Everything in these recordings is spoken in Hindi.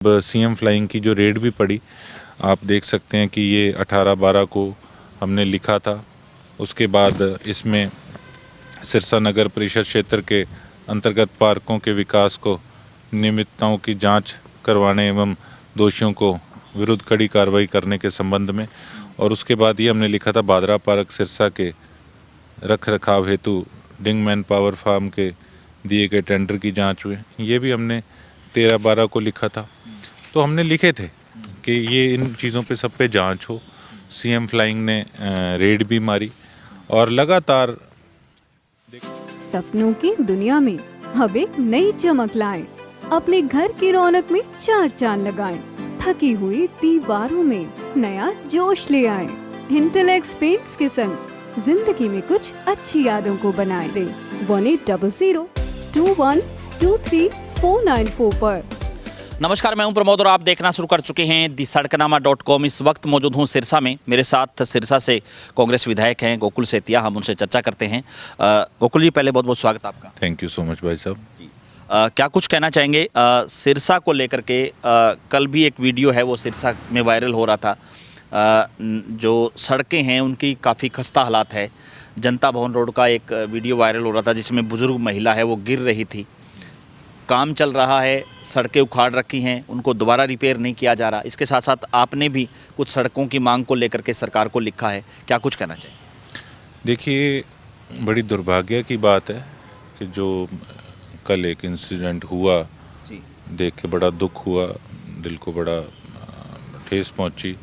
सीएम फ्लाइंग की जो रेड भी पड़ी, आप देख सकते हैं कि ये 18-12 को हमने लिखा था। उसके बाद इसमें सिरसा नगर परिषद क्षेत्र के अंतर्गत पार्कों के विकास को नियमितताओं की जांच करवाने एवं दोषियों को विरुद्ध कड़ी कार्रवाई करने के संबंध में, और उसके बाद ये हमने लिखा था बादरा पार्क सिरसा के रख रखाव हेतु डिंग मैन पावर फार्म के दिए गए टेंडर की जांच हुई। ये भी हमने 13-12 को लिखा था। तो हमने लिखे थे कि ये इन चीज़ों पे सब पे जांच हो। सीएम फ्लाइंग ने रेड भी मारी और लगातार सपनों की दुनिया में अब एक नई चमक लाएं। अपने घर की रौनक में चार चांद लगाएं। थकी हुई दीवारों में नया जोश ले आएं। इंटेलेक्स पेंट्स के संग जिंदगी में कुछ अच्छी यादों को बनाएं। 180021239494 पर। नमस्कार, मैं हूं प्रमोद और आप देखना शुरू कर चुके हैं दी सड़कनामा.com। इस वक्त मौजूद हूं सिरसा में। मेरे साथ सिरसा से कांग्रेस विधायक हैं गोकुल सेतिया। हम उनसे चर्चा करते हैं। गोकुल जी, पहले बहुत बहुत स्वागत आपका। थैंक यू सो मच भाई साहब। क्या कुछ कहना चाहेंगे सिरसा को लेकर के? कल भी एक वीडियो है वो सिरसा में वायरल हो रहा था। जो सड़कें हैं उनकी काफ़ी खस्ता हालात है। जनता भवन रोड का एक वीडियो वायरल हो रहा था जिसमें बुजुर्ग महिला है वो गिर रही थी। काम चल रहा है, सड़कें उखाड़ रखी हैं, उनको दोबारा रिपेयर नहीं किया जा रहा। इसके साथ साथ आपने भी कुछ सड़कों की मांग को लेकर के सरकार को लिखा है, क्या कुछ कहना चाहिए? देखिए, बड़ी दुर्भाग्य की बात है कि जो कल एक इंसिडेंट हुआ, देख के बड़ा दुख हुआ, दिल को बड़ा ठेस पहुंची।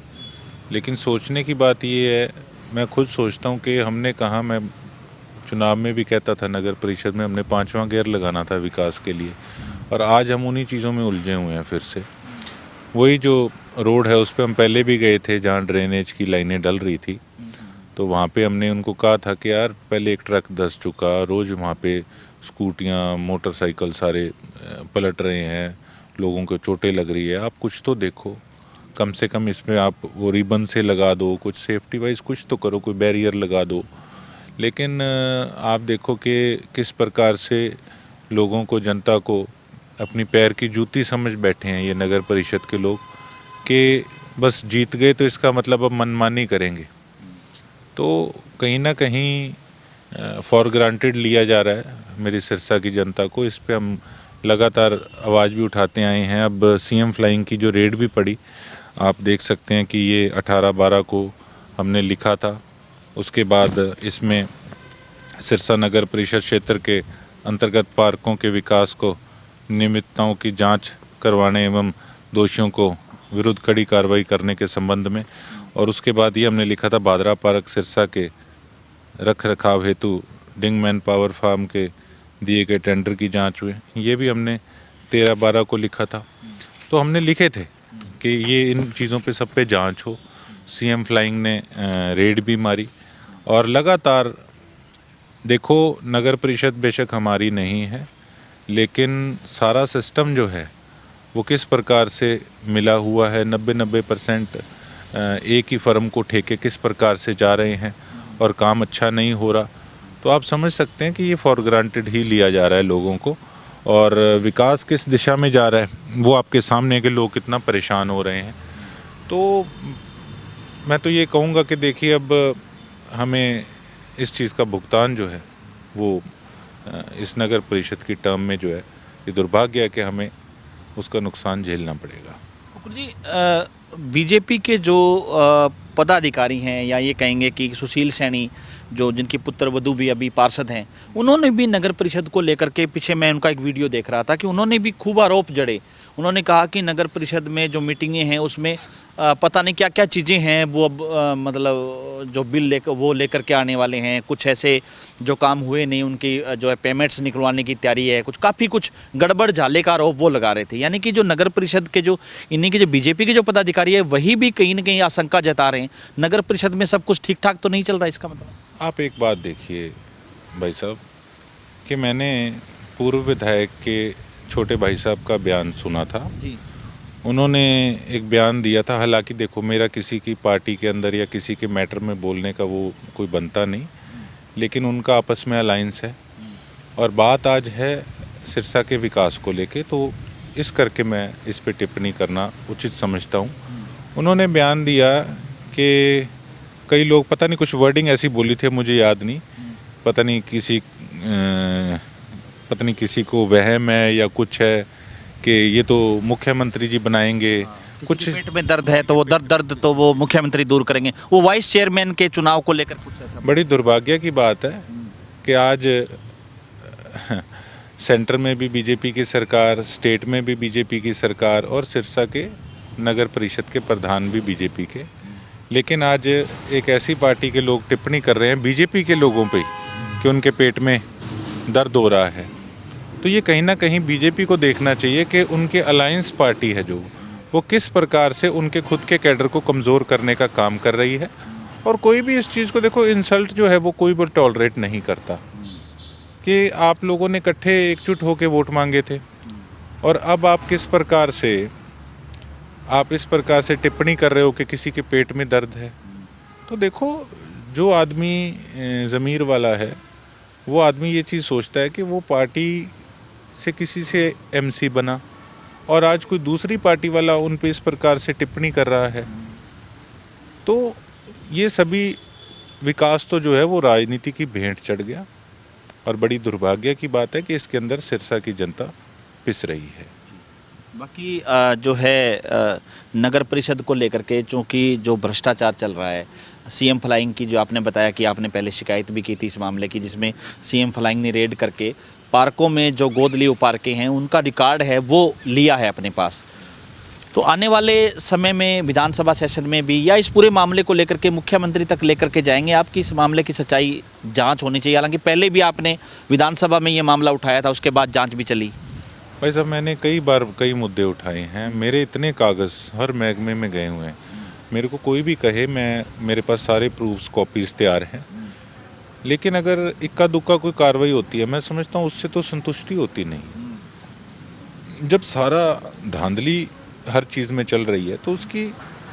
लेकिन सोचने की बात ये है, मैं खुद सोचता हूं कि हमने कहा, मैं चुनाव में भी कहता था, नगर परिषद में हमने 5वां गियर लगाना था विकास के लिए, और आज हम उन्हीं चीज़ों में उलझे हुए हैं। फिर से वही जो रोड है उस पर हम पहले भी गए थे जहाँ ड्रेनेज की लाइनें डल रही थी। तो वहाँ पे हमने उनको कहा था कि यार पहले एक ट्रक धंस चुका, रोज़ वहाँ पे स्कूटियाँ मोटरसाइकिल सारे पलट रहे हैं, लोगों को चोटें लग रही है, आप कुछ तो देखो, कम से कम इसमें आप वो रिबन से लगा दो, कुछ सेफ्टी वाइज कुछ तो करो, कोई बैरियर लगा दो। लेकिन आप देखो कि किस प्रकार से लोगों को, जनता को अपनी पैर की जूती समझ बैठे हैं ये नगर परिषद के लोग, कि बस जीत गए तो इसका मतलब अब मनमानी करेंगे। तो कहीं ना कहीं फॉर ग्रांटेड लिया जा रहा है मेरी सिरसा की जनता को। इस पे हम लगातार आवाज़ भी उठाते आए हैं। अब सीएम फ्लाइंग की जो रेड भी पड़ी, आप देख सकते हैं कि ये 18-12 को हमने लिखा था। उसके बाद इसमें सिरसा नगर परिषद क्षेत्र के अंतर्गत पार्कों के विकास को नियमितताओं की जांच करवाने एवं दोषियों को विरुद्ध कड़ी कार्रवाई करने के संबंध में, और उसके बाद ये हमने लिखा था बादरा पार्क सिरसा के रख रखाव हेतु डिंग मैन पावर फार्म के दिए गए टेंडर की जांच हुई। ये भी हमने 13-12 को लिखा था। तो हमने लिखे थे कि ये इन चीज़ों पे सब पे जांच हो। सीएम फ्लाइंग ने रेड भी मारी और लगातार देखो, नगर परिषद बेशक हमारी नहीं है, लेकिन सारा सिस्टम जो है वो किस प्रकार से मिला हुआ है। 90% एक ही फर्म को ठेके किस प्रकार से जा रहे हैं और काम अच्छा नहीं हो रहा। तो आप समझ सकते हैं कि ये फॉर ग्रांटेड ही लिया जा रहा है लोगों को, और विकास किस दिशा में जा रहा है वो आपके सामने है कि लोग कितना परेशान हो रहे हैं। तो मैं तो ये कहूँगा कि देखिए, अब हमें इस चीज़ का भुगतान जो है वो इस नगर परिषद की टर्म में जो है, ये दुर्भाग्य है कि हमें उसका नुकसान झेलना पड़ेगा। जी, बीजेपी के जो पदाधिकारी हैं, या ये कहेंगे कि सुशील सैनी जो जिनकी पुत्र वधू भी अभी पार्षद हैं, उन्होंने भी नगर परिषद को लेकर के, पीछे मैं उनका एक वीडियो देख रहा था कि उन्होंने भी खूब आरोप जड़े। उन्होंने कहा कि नगर परिषद में जो मीटिंगें हैं उसमें पता नहीं क्या क्या चीज़ें हैं, वो अब मतलब जो बिल लेकर के आने वाले हैं, कुछ ऐसे जो काम हुए नहीं, उनकी जो है पेमेंट्स निकलवाने की तैयारी है, काफ़ी कुछ गड़बड़ झाले का आरोप वो लगा रहे थे। यानी कि जो नगर परिषद के जो इन्हीं के जो बीजेपी के जो पदाधिकारी है वही भी कहीं ना कहीं आशंका जता रहे हैं नगर परिषद में सब कुछ ठीक ठाक तो नहीं चल रहा। इसका मतलब आप एक बात देखिए भाई साहब, कि मैंने पूर्व विधायक के छोटे भाई साहब का बयान सुना था जी। उन्होंने एक बयान दिया था। हालांकि देखो, मेरा किसी की पार्टी के अंदर या किसी के मैटर में बोलने का वो कोई बनता नहीं, लेकिन उनका आपस में अलायंस है और बात आज है सिरसा के विकास को लेके। तो इस करके मैं इस पे टिप्पणी करना उचित समझता हूँ। उन्होंने बयान दिया कि कई लोग, पता नहीं कुछ वर्डिंग ऐसी बोली थी, मुझे याद नहीं, पता नहीं किसी को वहम है या कुछ है कि ये तो मुख्यमंत्री जी बनाएंगे। कुछ पेट में दर्द है तो वो दर्द तो वो मुख्यमंत्री दूर करेंगे, वो वाइस चेयरमैन के चुनाव को लेकर कुछ ऐसा। बड़ी दुर्भाग्य की बात है कि आज सेंटर में भी बीजेपी की सरकार, स्टेट में भी बीजेपी की सरकार और सिरसा के नगर परिषद के प्रधान भी बीजेपी के, लेकिन आज एक ऐसी पार्टी के लोग टिप्पणी कर रहे हैं बीजेपी के लोगों पे कि उनके पेट में दर्द हो रहा है। तो ये कहीं ना कहीं बीजेपी को देखना चाहिए कि उनके अलायंस पार्टी है जो, वो किस प्रकार से उनके खुद के कैडर को कमज़ोर करने का काम कर रही है। और कोई भी इस चीज़ को देखो, इंसल्ट जो है वो कोई भी टॉलरेट नहीं करता कि आप लोगों ने इकट्ठे एकजुट होकर वोट मांगे थे और अब आप इस प्रकार से टिप्पणी कर रहे हो कि किसी के पेट में दर्द है। तो देखो, जो आदमी ज़मीर वाला है वो आदमी ये चीज़ सोचता है कि वो पार्टी से किसी से एमसी बना और आज कोई दूसरी पार्टी वाला उन पे इस प्रकार से टिप्पणी कर रहा है, तो ये सभी विकास तो जो है वो राजनीति की भेंट चढ़ गया। और बड़ी दुर्भाग्य की बात है कि इसके अंदर सिरसा की जनता पिस रही है। बाकी जो है नगर परिषद को लेकर के, चूँकि जो भ्रष्टाचार चल रहा है, सीएम फ्लाइंग की जो आपने बताया कि आपने पहले शिकायत भी की थी इस मामले की, जिसमें सीएम फ्लाइंग ने रेड करके पार्कों में जो गोद ली पार्कें हैं उनका रिकॉर्ड है वो लिया है अपने पास। तो आने वाले समय में विधानसभा सेशन में भी या इस पूरे मामले को लेकर के मुख्यमंत्री तक लेकर के जाएंगे आपकी इस मामले की सच्चाई जांच होनी चाहिए। हालांकि पहले भी आपने विधानसभा में ये मामला उठाया था, उसके बाद जांच भी चली। भाई साहब, मैंने कई बार कई मुद्दे उठाए हैं, मेरे इतने कागज़ हर महकमे में गए हुए हैं, मेरे को कोई भी कहे, मेरे पास सारे प्रूफ्स कॉपीज़ तैयार हैं, लेकिन अगर इक्का दुक्का कोई कार्रवाई होती है, मैं समझता हूँ उससे तो संतुष्टि होती नहीं। जब सारा धांधली हर चीज़ में चल रही है तो उसकी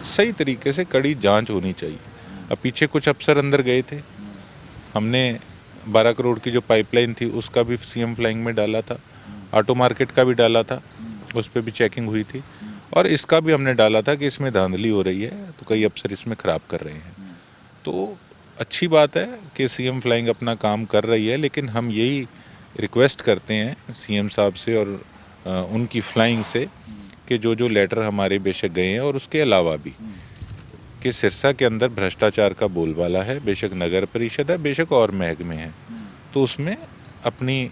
सही तरीके से कड़ी जांच होनी चाहिए। अब पीछे कुछ अफसर अंदर गए थे, हमने 12 करोड़ की जो पाइपलाइन थी उसका भी सीएम फ्लाइंग में डाला था, ऑटो मार्केट का भी डाला था, उस पर भी चेकिंग हुई थी, और इसका भी हमने डाला था कि इसमें धांधली हो रही है, तो कई अफसर इसमें ख़राब कर रहे हैं। तो अच्छी बात है कि सीएम फ्लाइंग अपना काम कर रही है, लेकिन हम यही रिक्वेस्ट करते हैं सीएम साहब से और उनकी फ्लाइंग से कि जो लेटर हमारे बेशक गए हैं और उसके अलावा भी कि सिरसा के अंदर भ्रष्टाचार का बोलबाला है, बेशक नगर परिषद है, बेशक और महकमे हैं, तो उसमें अपनी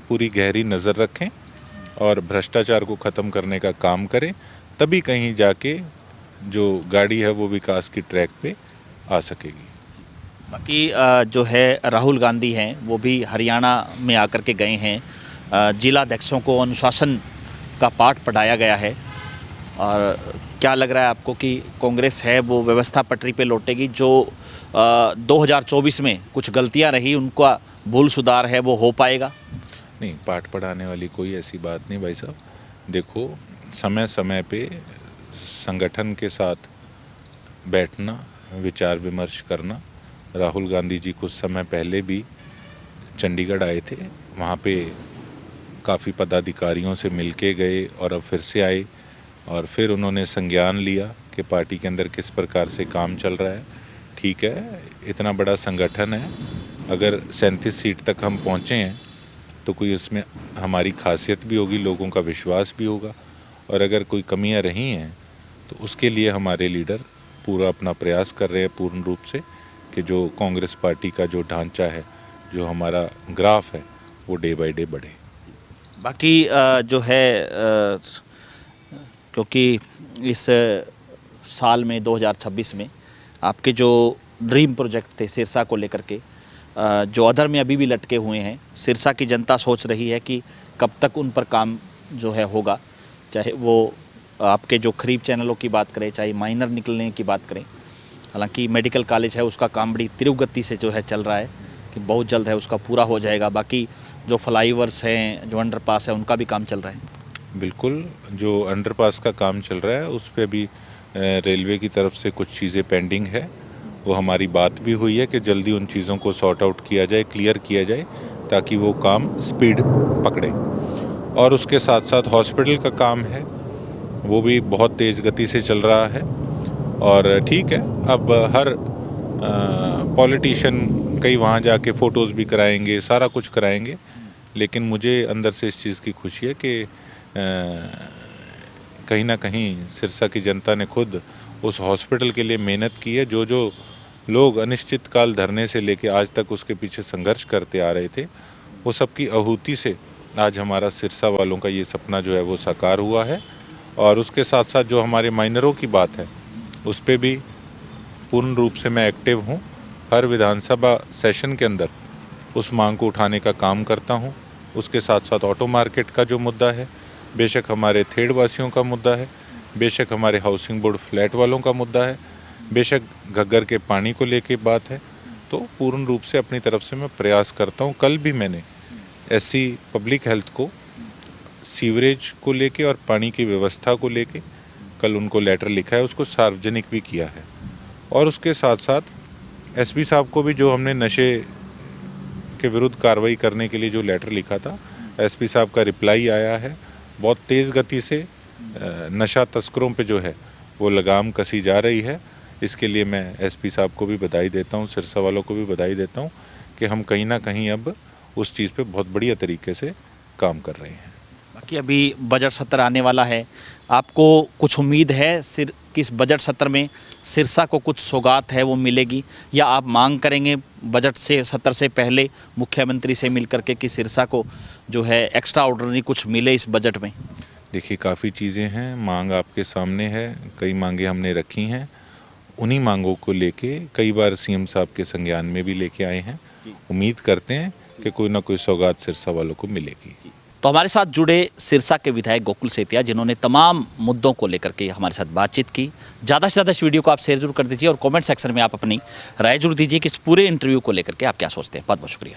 पूरी गहरी नज़र रखें और भ्रष्टाचार को ख़त्म करने का काम करें, तभी कहीं जाके जो गाड़ी है वो विकास की ट्रैक पे आ सकेगी। बाकी जो है राहुल गांधी हैं वो भी हरियाणा में आकर के गए हैं, जिला अध्यक्षों को अनुशासन का पाठ पढ़ाया गया है, और क्या लग रहा है आपको कि कांग्रेस है वो व्यवस्था पटरी पे लौटेगी? जो 2024 में कुछ गलतियां रही उनका भूल सुधार है वो हो पाएगा? नहीं, पाठ पढ़ाने वाली कोई ऐसी बात नहीं भाई साहब। देखो, समय समय पे संगठन के साथ बैठना, विचार विमर्श करना। राहुल गांधी जी कुछ समय पहले भी चंडीगढ़ आए थे, वहाँ पे काफ़ी पदाधिकारियों से मिल के गए और अब फिर से आए और फिर उन्होंने संज्ञान लिया कि पार्टी के अंदर किस प्रकार से काम चल रहा है। ठीक है, इतना बड़ा संगठन है, अगर 37 सीट तक हम पहुँचे हैं तो कोई इसमें हमारी खासियत भी होगी, लोगों का विश्वास भी होगा, और अगर कोई कमियां रही हैं तो उसके लिए हमारे लीडर पूरा अपना प्रयास कर रहे हैं पूर्ण रूप से कि जो कांग्रेस पार्टी का जो ढांचा है, जो हमारा ग्राफ है, वो डे बाय डे बढ़े। बाकी जो है क्योंकि इस साल में 2026 में आपके जो ड्रीम प्रोजेक्ट थे सिरसा को लेकर के, जो अधर में अभी भी लटके हुए हैं, सिरसा की जनता सोच रही है कि कब तक उन पर काम जो है होगा, चाहे वो आपके जो खरीफ चैनलों की बात करें, चाहे माइनर निकलने की बात करें। हालांकि मेडिकल कॉलेज है उसका काम बड़ी तीव्र गति से जो है चल रहा है कि बहुत जल्द है उसका पूरा हो जाएगा। बाकी जो फ्लाईओवर्स हैं, जो अंडरपास है, उनका भी काम चल रहा है। बिल्कुल, जो अंडरपास का काम चल रहा है उस पर भी रेलवे की तरफ से कुछ चीज़ें पेंडिंग है, वो हमारी बात भी हुई है कि जल्दी उन चीज़ों को सॉर्ट आउट किया जाए, क्लियर किया जाए, ताकि वो काम स्पीड पकड़े। और उसके साथ साथ हॉस्पिटल का काम है, वो भी बहुत तेज़ गति से चल रहा है। और ठीक है, अब हर पॉलिटिशियन कई वहाँ जाके फ़ोटोज़ भी कराएंगे, सारा कुछ कराएंगे, लेकिन मुझे अंदर से इस चीज़ की खुशी है कि कहीं ना कहीं सिरसा की जनता ने खुद उस हॉस्पिटल के लिए मेहनत की है। जो जो लोग अनिश्चित काल धरने से लेके आज तक उसके पीछे संघर्ष करते आ रहे थे, वो सबकी आहुति से आज हमारा सिरसा वालों का ये सपना जो है वो साकार हुआ है। और उसके साथ साथ जो हमारे माइनरों की बात है, उस पर भी पूर्ण रूप से मैं एक्टिव हूँ। हर विधानसभा सेशन के अंदर उस मांग को उठाने का काम करता हूँ। उसके साथ साथ ऑटो मार्केट का जो मुद्दा है, बेशक हमारे थेड़ वासियों का मुद्दा है, बेशक हमारे हाउसिंग बोर्ड फ्लैट वालों का मुद्दा है, बेशक घग्गर के पानी को लेके बात है, तो पूर्ण रूप से अपनी तरफ से मैं प्रयास करता हूँ। कल भी मैंने ऐसी पब्लिक हेल्थ को, सीवरेज को लेके और पानी की व्यवस्था को लेके कल उनको लेटर लिखा है, उसको सार्वजनिक भी किया है। और उसके साथ साथ एसपी साहब को भी जो हमने नशे के विरुद्ध कार्रवाई करने के लिए जो लेटर लिखा था, एसपी साहब का रिप्लाई आया है। बहुत तेज़ गति से नशा तस्करों पे जो है वो लगाम कसी जा रही है। इसके लिए मैं एसपी साहब को भी बधाई देता हूँ, सिरसा वालों को भी बधाई देता हूँ कि हम कहीं ना कहीं अब उस चीज़ पे बहुत बढ़िया तरीके से काम कर रहे हैं। बाकी अभी बजट सत्र आने वाला है, आपको कुछ उम्मीद है कि इस बजट सत्र में सिरसा को कुछ सौगात है वो मिलेगी, या आप मांग करेंगे बजट से सत्र से पहले मुख्यमंत्री से मिल करके कि सिरसा को जो है एक्स्ट्रा ऑर्डिनरी कुछ मिले इस बजट में? देखिए, काफ़ी चीज़ें हैं, मांग आपके सामने है, कई मांगे हमने रखी हैं। उन्हीं मांगों को लेके कई बार सीएम साहब के संज्ञान में भी लेके आए हैं। उम्मीद करते हैं कि कोई ना कोई सौगात सिरसा वालों को मिलेगी। तो हमारे साथ जुड़े सिरसा के विधायक गोकुल सेतिया, जिन्होंने तमाम मुद्दों को लेकर के हमारे साथ बातचीत की। ज़्यादा से ज़्यादा इस वीडियो को आप शेयर जरूर कर दीजिए और कमेंट सेक्शन में आप अपनी राय जरूर दीजिए कि इस पूरे इंटरव्यू को लेकर के आप क्या सोचते हैं। बहुत बहुत शुक्रिया।